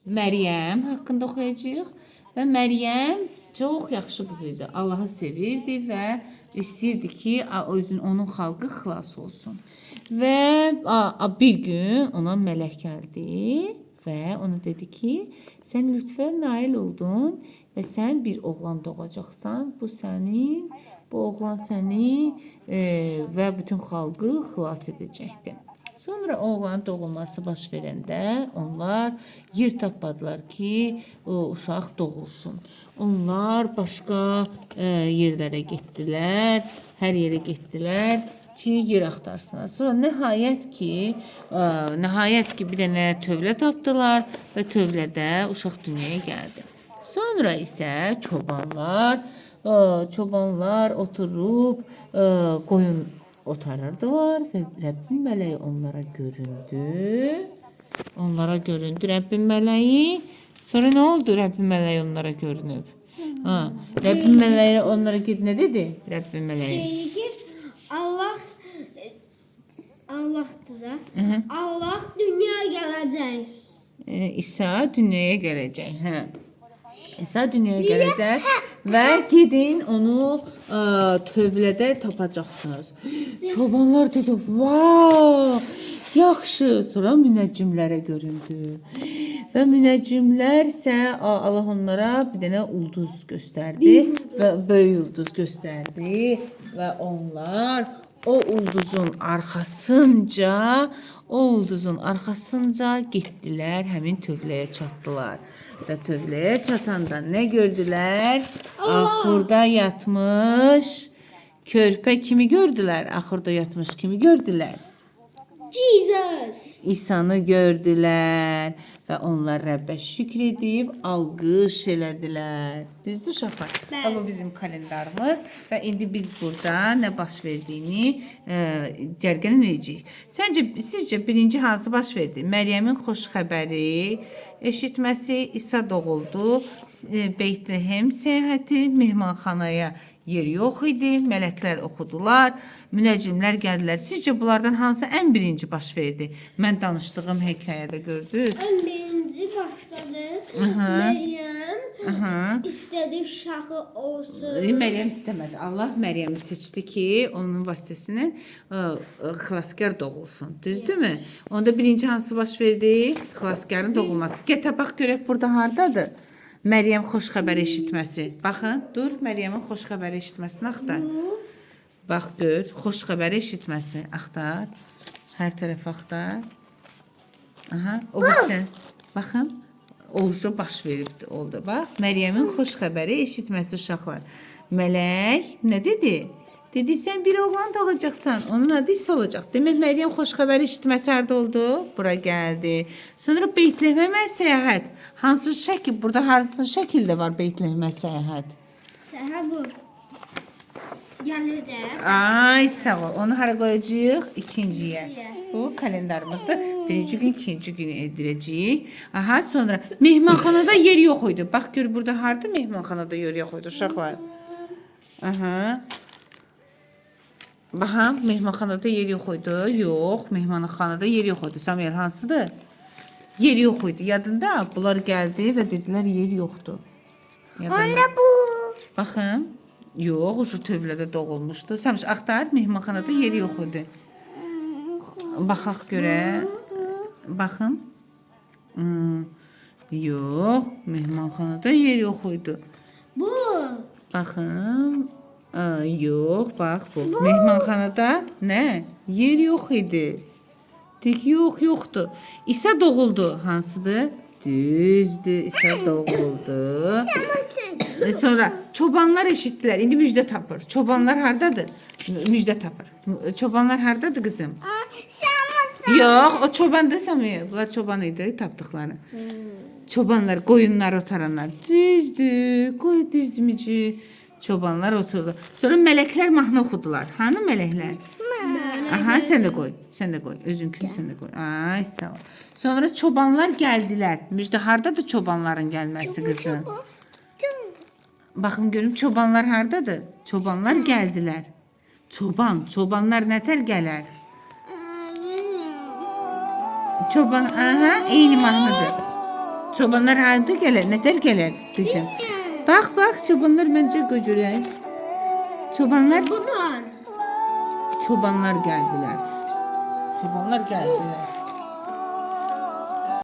Məryəm haqqında oxuyacağıq və Məryəm çox yaxşı qız idi. Allahı sevirdi və istəyirdi ki, onun xalqı xilas olsun. Və bir gün ona mələk gəldi və ona dedi ki, sən lütfən nail oldun və sən bir oğlan doğacaqsan. Bu oğlan səni və bütün xalqı xilas edəcəkdir. Sonra oğlanın doğulması baş verəndə onlar yer tapmadılar ki, o uşaq doğulsun. Onlar başqa yerlərə getdilər, hər yerə getdilər ki, yer axtarsınlar. Sonra nəhayət ki, bir dənə tövlə tapdılar və tövlədə uşaq dünyaya gəldi. Sonra isə çobanlar oturub qoyun otarırdılar və Rəbbin mələyi onlara göründü. Rəbbin mələyi. Sonra nə oldu Rəbbin mələyi onlara görünüb? Rəbbin mələyi onlara nə dedi? Rəbbin mələyi. Dedi ki, Allah'tır da. Allah dünyaya gələcək. İsa dünyaya gələcək. İsa dünyaya gələcək və gedin onu tövlədə tapacaqsınız. Çobanlar dedi, "Vav, yaxşı." Sonra münəccimlərə göründü. Və münəccimlər isə Allah onlara bir dənə ulduz göstərdi və böyük ulduz göstərdi və onlar o ulduzun arxasınca getdilər, həmin tövləyə çatdılar. Və tövləyə çatanda nə gördülər? Axurda yatmış körpə kimi gördülər? Jesus. İsa'nı gördülər və onlar Rəbbə şükür edib alqış elədilər. Düzdür uşaqlar? Bu bizim kalendarımız və indi biz burada nə baş verdiyini cərgən edəcəyik. Sizcə birinci hansı baş verdi? Məryəmin xoş xəbəri eşitməsi, İsa doğuldu, Beytləhem səyahəti, mehmanxanaya yer yox idi, mələklər oxudular, münəccimlər gəldilər. Sizcə bunlardan hansı ən birinci baş verdi? Mən danışdığım hekayədə gördünüz? Ən birinci başladı. Məryəm istədi uşağı olsun. Məryəm istəmədi. Allah Məryəmi seçdi ki, onun vasitəsilə xilaskar doğulsun. Düzdürmü? Onda birinci hansı baş verdi? Xilaskarın doğulması. Get bax görək burada hardadır? Məryəm xoş xəbər eşitməsi. Baxın, dur Məryəmin xoş xəbər eşitməsini axtar. Bax gör, xoş xəbər eşitməsi axtar. Hər tərəf axtar. O birisi. Baxın, ovucu baş veribdi oldu. Bax, Məryəmin xoş xəbəri eşitməsi uşaqlar. Mələk nə dedi? Dedi, sən bir oğlan doğacaqsan, onun adı İsa olacaq. Demək, Məryəm xoş xəbər eşitməsi harda oldu? Bura gəldi. Sonra Beytləhemə səyahət. Hansı şəkil? Burada hansı şəkildə var Beytləhemə səyahət? Bu. Gəlir də. Ay, sağ ol. Onu hara qoyacağıq? İkinciyə. Bu kalendarımızda birinci gün, ikinci günü ediləcəyik. Sonra mehmanxanada yer yox idi. Bax, gör burada harda mehmanxanada yer yox idi uşaqlar? Baxa, mehmanxanada yer yox idi. Yox, mehmanxanada yer yox idi. Samuel, hansıdır? Yer yox idi. Yadında bunlar gəldi və dedilər yer yoxdur. Onda bu. Baxın, yox, ucu tövlədə doğulmuşdu. Samuel, axtar, mehmanxanada yer yox idi. Baxaq görə. Baxın. Yox, mehmanxanada yer yox idi. Bu. Baxın. Yox, bax bu. Mehmanxanada nə? Yer yox idi. Deyik, yoxdur. İsa doğuldu. Hansıdır? Düzdür, İsa doğuldu. Sonra çobanlar eşitdilər. İndi müjdə tapır. Çobanlar hardadır? Müjdə tapır. Çobanlar hardadır qızım? Yox, o çobandır Samuel. Bunlar çoban idi, tapdıqları. Çobanlar, qoyunlar otaranlar. Düzdür, qoy düzdürmücü. Çobanlar oturdu. Sonra mələklər mahnı oxudular. Hanı mələklər? Sən də qoy. Özünkünü sən də qoy. Ay, sağ ol. Sonra çobanlar gəldilər. Müjdə hardadır çobanların gəlməsi qızım? Baxın görüm çobanlar hardadır? Çobanlar gəldilər. Çobanlar nətər gələr? Çoban, eyni mahnıdır. Çobanlar harda gələr? Nədər gələr bizim? Bax, çobanlar məncə görək. Çobanlar Bunlar. çobanlar gəldilər. Çobanlar gəldilər.